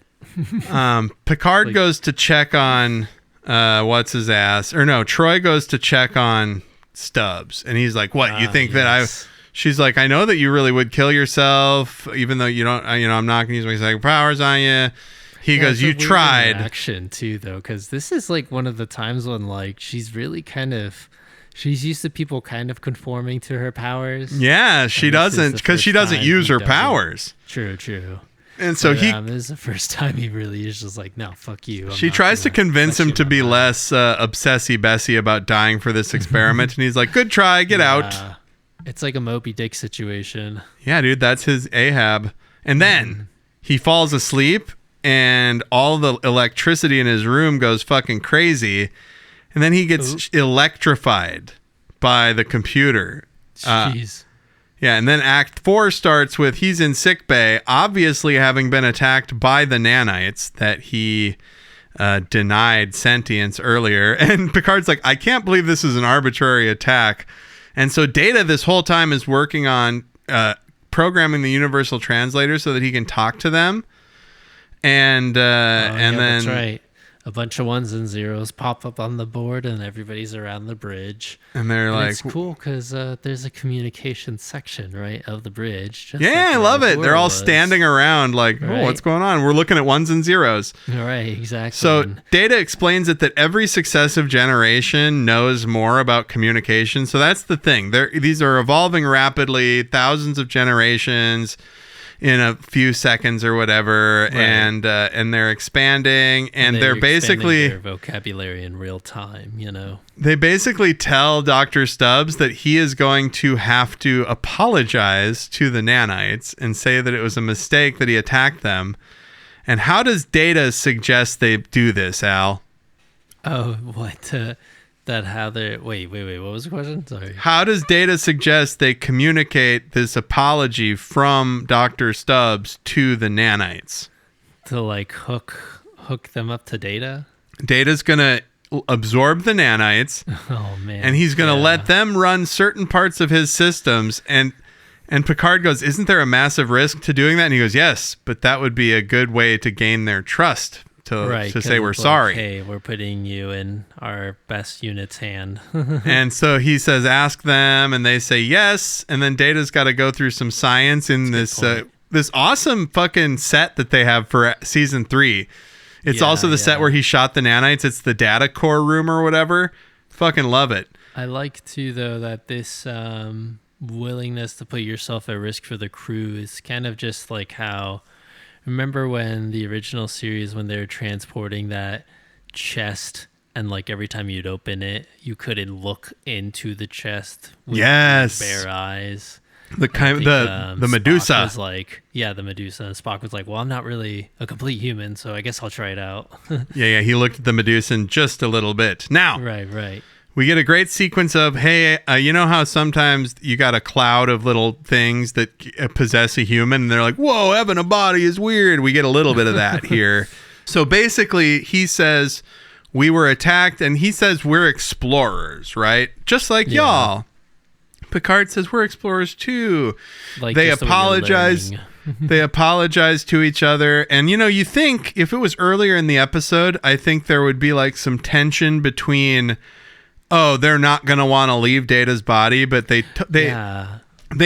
Picard goes to check on what's his ass, or no, Troy goes to check on Stubbs, and he's like, what, you think that she's like, I know that you really would kill yourself, even though you don't, I'm not gonna use my psychic powers on you. He goes, you tried. Action too, though, because this is like one of the times when like she's really she's used to people kind of conforming to her powers. Yeah, she doesn't, because she doesn't use her powers. True. And so this is the first time he really is just like, no, fuck you. She tries to convince him to be less obsessy-bessy about dying for this experiment. And he's like, good try, get out. It's like a Moby Dick situation. Yeah, dude, that's his Ahab. And then he falls asleep and all the electricity in his room goes fucking crazy. And then he gets electrified by the computer. Jeez. Yeah, and then Act 4 starts with he's in sickbay, obviously having been attacked by the nanites that he denied sentience earlier. And Picard's like, I can't believe this is an arbitrary attack. And so Data this whole time is working on programming the universal translator so that he can talk to them. And then that's right. A bunch of ones and zeros pop up on the board, and everybody's around the bridge. And they're like, it's cool because there's a communication section, right, of the bridge. Just yeah, like I love it. They're all was. standing around like, Right. oh, what's going on? We're looking at ones and zeros. Right, exactly. So Data explains it that every successive generation knows more about communication. So that's the thing. These are evolving rapidly, thousands of generations in a few seconds or whatever, Right. and they're expanding, and they're basically expanding their vocabulary in real time. They basically tell Dr. Stubbs that he is going to have to apologize to the nanites and say that it was a mistake that he attacked them. And how does Data suggest they do this, Al? Oh, what? That how they wait, what was the question? Sorry. How does Data suggest they communicate this apology from Dr. Stubbs to the nanites? To like hook them up to Data? Data's going to absorb the nanites, Oh man. and he's going to let them run certain parts of his systems. And Picard goes, isn't there a massive risk to doing that? And he goes, yes, but that would be a good way to gain their trust. To say we're sorry. Hey, we're putting you in our best unit's hand. And so he says, ask them, and they say yes. And then Data's got to go through some science in this awesome fucking set that they have for season 3. It's also the set where he shot the nanites. It's the data core room or whatever. Fucking love it. I like too, though, that this willingness to put yourself at risk for the crew is kind of just like how. Remember when the original series, when they were transporting that chest, and like every time you'd open it, you couldn't look into the chest with Yes. bare eyes. The Medusa. Spock was like, yeah, the Medusa. And Spock was like, well, I'm not really a complete human, so I guess I'll try it out. Yeah. He looked at the Medusan just a little bit. Now, Right. we get a great sequence of, hey, you know how sometimes you got a cloud of little things that possess a human, and they're like, whoa, having a body is weird. We get a little bit of that here. So basically, he says, we were attacked, and he says we're explorers, right? Just like y'all. Picard says we're explorers too. Like they just the way you're apologize. learning. They apologize to each other. And, you think if it was earlier in the episode, I think there would be like some tension between, oh, they're not going to want to leave Data's body, but they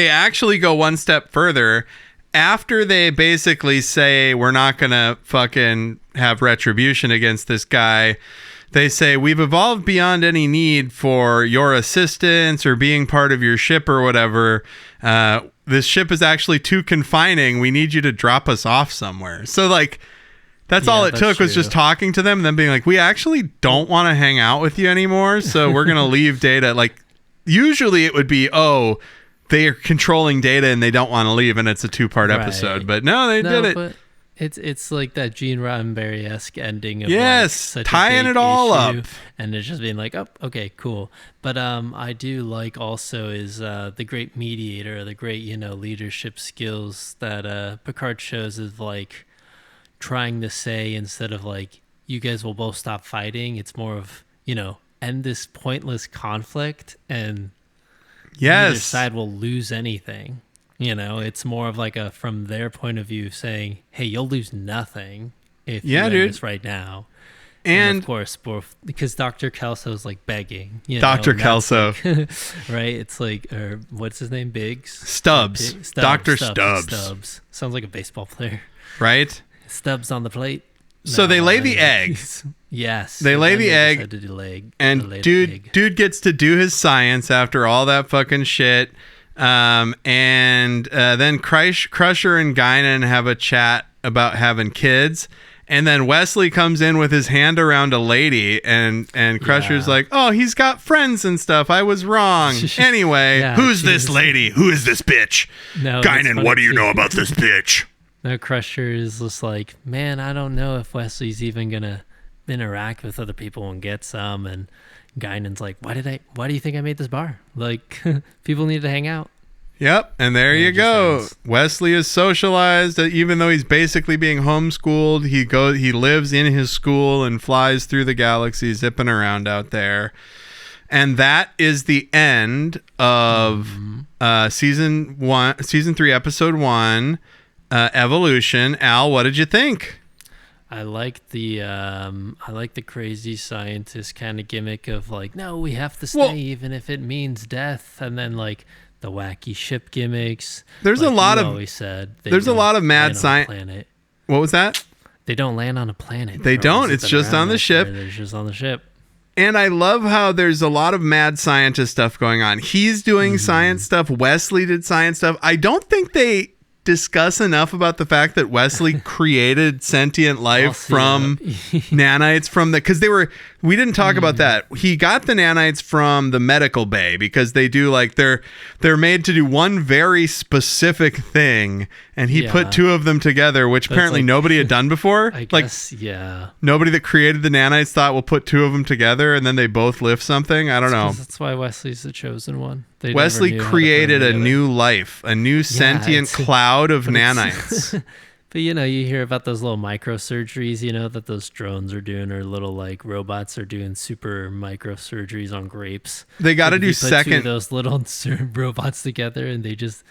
actually go one step further. After they basically say, we're not going to fucking have retribution against this guy, they say, we've evolved beyond any need for your assistance or being part of your ship or whatever. This ship is actually too confining. We need you to drop us off somewhere. So, like, that's all it took was just talking to them and then being like, we actually don't want to hang out with you anymore, so we're going to leave Data. Like, usually it would be, oh, they are controlling Data and they don't want to leave, and it's a 2-part episode. But no, they did it. But it's like that Gene Roddenberry-esque ending of yes, like, such tying a big it all issue, up. and it's just being like, oh, okay, cool. But I do like also is the great mediator, the great leadership skills that Picard shows is like trying to say, instead of like, you guys will both stop fighting, it's more of, end this pointless conflict, and neither side will lose anything. It's more of like from their point of view saying, hey, you'll lose nothing if you end this right now. And of course, because Dr. Kelso's like begging. Dr. Kelso. Like, right? It's like, or what's his name? Stubbs. Dr. Stubbs. Stubbs. Sounds like a baseball player. Right? Stubbs on the plate. So they lay the egg. Yes. They lay the egg. To do and dude gets to do his science after all that fucking shit. And then Crusher and Guinan have a chat about having kids. And then Wesley comes in with his hand around a lady, and Crusher's like, oh, he's got friends and stuff. I was wrong. Anyway, who's this lady? Who is this bitch? No, Guinan, what do you know about this bitch? No, Crusher is just like, man, I don't know if Wesley's even going to interact with other people and get some. And Guinan's like, why do you think I made this bar? Like, people need to hang out. Yep, and there you go. friends. Wesley is socialized, even though he's basically being homeschooled. He lives in his school and flies through the galaxy, zipping around out there. And that is the end of season 3, episode 1, Evolution. Al, what did you think? I like the crazy scientist kind of gimmick of like, no, we have to stay even if it means death, and then like the wacky ship gimmicks. There's like a lot you of always said. there's a lot of mad science. What was that? They don't land on a planet. They They're don't. always It's zipping just around on the out ship. there. They're just on the ship. And I love how there's a lot of mad scientist stuff going on. He's doing science stuff. Wesley did science stuff. I don't think they discuss enough about the fact that Wesley created sentient life from nanites because we didn't talk about that. He got the nanites from the medical bay because they do like they're made to do one very specific thing, and he put two of them together, which apparently nobody had done before. I guess, nobody that created the nanites thought we'll put two of them together and then they both lift something. I don't know. That's why Wesley's the chosen one. They Wesley never knew how to put created them a together. new life, a new sentient cloud of nanites. But you hear about those little microsurgeries, that those drones are doing, or little like robots are doing super microsurgeries on grapes. They got to Like, do if you put two of second. those little robots together, and they just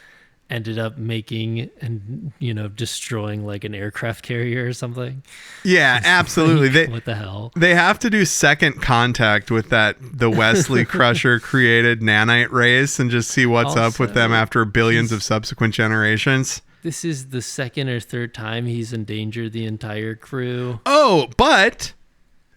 ended up making and destroying like an aircraft carrier or something. Yeah, absolutely. What the hell? They have to do second contact with the Wesley Crusher created nanite race and just see what's up with them after billions of subsequent generations. This is the second or third time he's endangered the entire crew. Oh, but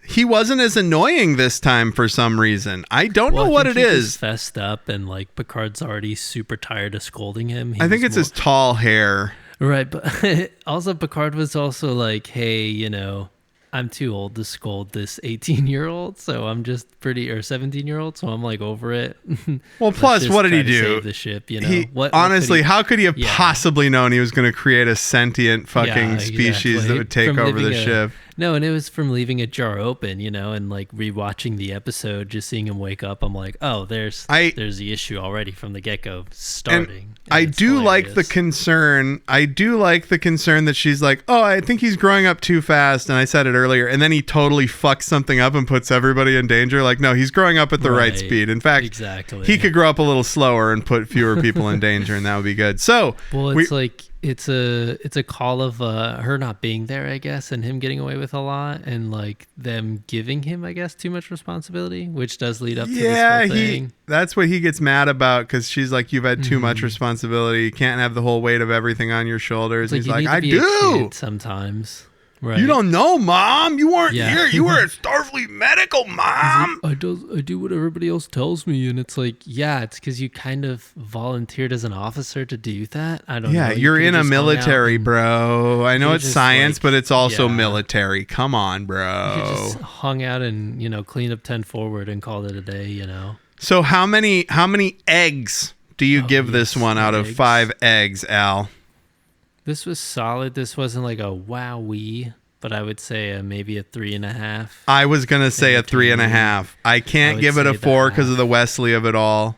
he wasn't as annoying this time for some reason. I don't know what it He is. just fessed up, and like Picard's already super tired of scolding him. I think it's his tall hair. Right, but also Picard was also like, hey, I'm too old to scold this 18-year-old, so I'm just or 17-year-old, so I'm like over it. Well, plus, what did he do? Save the ship, Honestly, how could he have possibly known he was going to create a sentient fucking species that would take over the ship? No, and it was from leaving a jar open, and like rewatching the episode, just seeing him wake up. I'm like, oh, there's the issue already from the get-go starting. And I do like the concern. I do like the concern that she's like, oh, I think he's growing up too fast. And I said it earlier. And then he totally fucks something up and puts everybody in danger. Like, no, he's growing up at the right speed. In fact, he could grow up a little slower and put fewer people in danger, and that would be good. So, well, it's like it's a call of her not being there, I guess, and him getting away with a lot, and like them giving him, I guess, too much responsibility, which does lead up to this whole thing. That's what he gets mad about, because she's like, you've had too much responsibility. You can't have the whole weight of everything on your shoulders. Like, he's like, I do sometimes. Right. You don't know, Mom. You weren't here. You were at Starfleet Medical, Mom. I do what everybody else tells me, and it's like, it's because you kind of volunteered as an officer to do that. I don't know. Yeah, you're in a military, bro. I know it's science, but it's also military. Come on, bro. You just hung out and cleaned up 10 forward and called it a day. So how many eggs do you give this one out of 5 eggs, Al? This was solid. This wasn't like a wowee, but I would say maybe a 3.5. I was going to say a 3.5. I can't give it a 4 because of the Wesley of it all.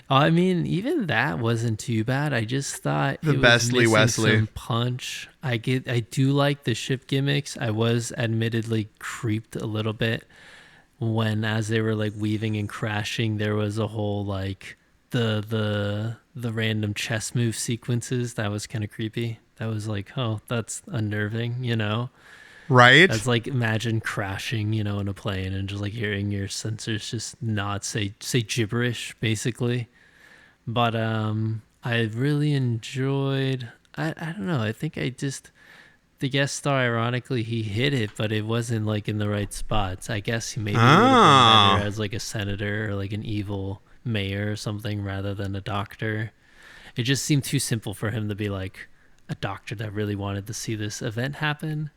I mean, even that wasn't too bad. I just thought the it was Wesley missing some punch. I do like the ship gimmicks. I was admittedly creeped a little bit when, as they were like weaving and crashing, there was a whole like the random chess move sequences. That was kind of creepy. That was like, oh, that's unnerving, Right? That's like, imagine crashing, in a plane and just like hearing your sensors just not say gibberish, basically. But I really enjoyed, I don't know, I think the guest star, ironically, he hit it, but it wasn't like in the right spots. I guess he maybe would have been better as like a senator or like an evil mayor or something rather than a doctor. It just seemed too simple for him to be like a doctor that really wanted to see this event happen.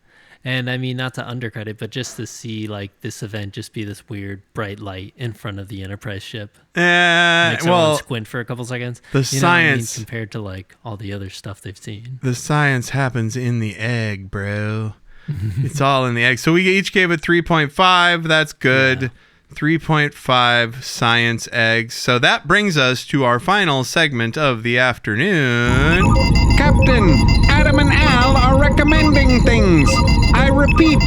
And I mean, not to undercut it, but just to see like this event just be this weird bright light in front of the Enterprise ship. Makes everyone squint for a couple seconds. The science compared to like all the other stuff they've seen. The science happens in the egg, bro. It's all in the egg. So we each gave it 3.5. That's good. Yeah. 3.5 science eggs. So that brings us to our final segment of the afternoon. Captain, Adam and Al are recommending things. I repeat,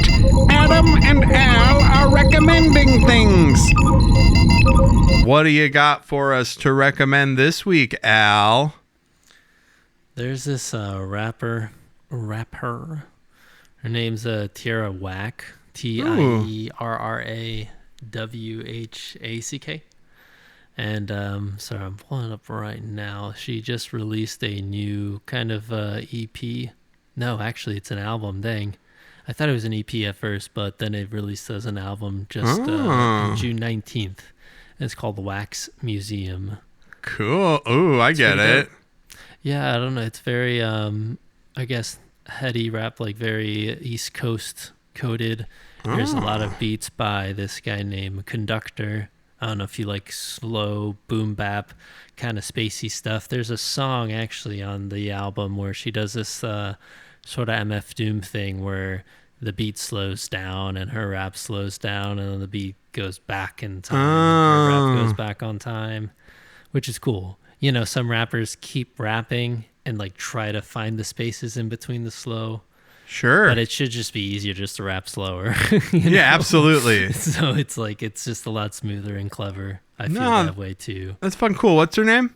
Adam and Al are recommending things. What do you got for us to recommend this week, Al? There's this rapper. Her name's Tierra Whack. TIERRAWHACK. And sorry, I'm pulling it up right now. She just released a new kind of EP. No, actually, it's an album. Dang. I thought it was an EP at first, but then it released as an album just June 19th. And it's called Wax Museum. Cool. Ooh, I get it. Yeah, I don't know. It's very, I guess, heady rap, like very East Coast coded. There's a lot of beats by this guy named Conductor. I don't know if you like slow boom bap kind of spacey stuff. There's a song actually on the album where she does this sort of MF Doom thing where the beat slows down and her rap slows down and then the beat goes back in time and her rap goes back on time, which is cool. You know, some rappers keep rapping and like try to find the spaces in between the slow. Sure. But it should just be easier just to rap slower. Yeah, absolutely. So it's like, it's just a lot smoother and clever. I feel that way too. That's fun. Cool. What's her name?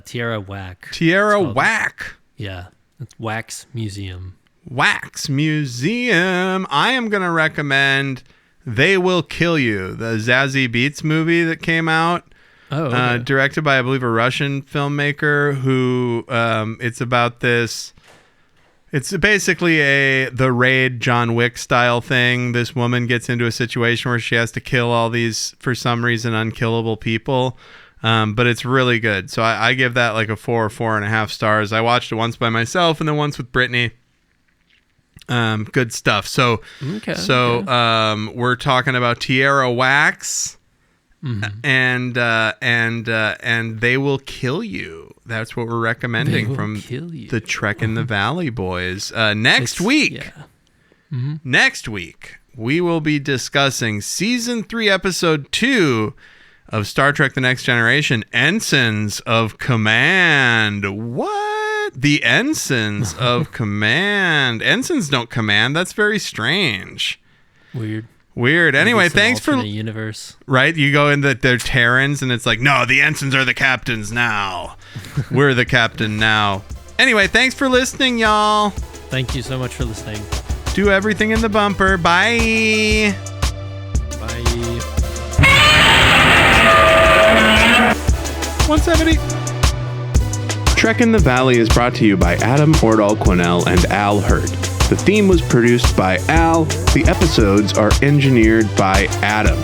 Tierra Whack. Tierra Whack. Yeah. It's Wax Museum. Wax Museum. I am going to recommend They Will Kill You, the Zazie Beetz movie that came out. Oh, okay. Directed by, I believe, a Russian filmmaker who it's about this. It's basically the Raid John Wick style thing. This woman gets into a situation where she has to kill all these, for some reason, unkillable people. But it's really good. So I give that like a 4 or 4.5 stars. I watched it once by myself and then once with Brittany. Good stuff. So we're talking about Tierra Wax. Mm-hmm. And They Will Kill You. That's what we're recommending from the Trek in the Valley boys. Next week, we will be discussing season 3, episode 2 of Star Trek: The Next Generation, Ensigns of Command. What? The Ensigns of Command. Ensigns don't command. That's very strange. Weird. Anyway, thanks for universe. Right, you go in they're Terrans, and it's like, no, the ensigns are the captains now. We're the captain now. Anyway, thanks for listening, y'all. Thank you so much for listening. Do everything in the bumper. Bye. Bye. 170. Trek in the Valley is brought to you by Adam Ordall Quinnell and Al Hirt. The theme was produced by Al. The episodes are engineered by Adam.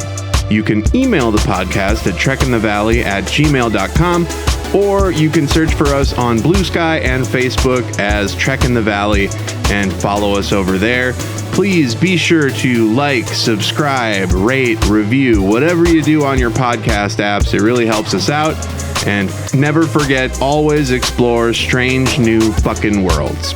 You can email the podcast at trekinthevalley@gmail.com, or you can search for us on Bluesky and Facebook as Trek in the Valley and follow us over there. Please be sure to like, subscribe, rate, review, whatever you do on your podcast apps. It really helps us out. And never forget, always explore strange new fucking worlds.